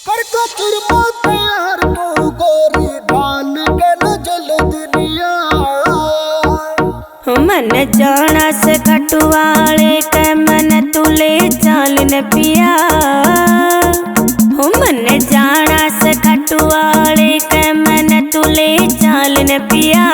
कर को चुरमा तैयार तो गोरी ढाल के न जल दुनिया। मन जाना से खटवाले के मन तुले चाल न पिया। मन जाना से खटवाले के मन तुले चाल न पिया।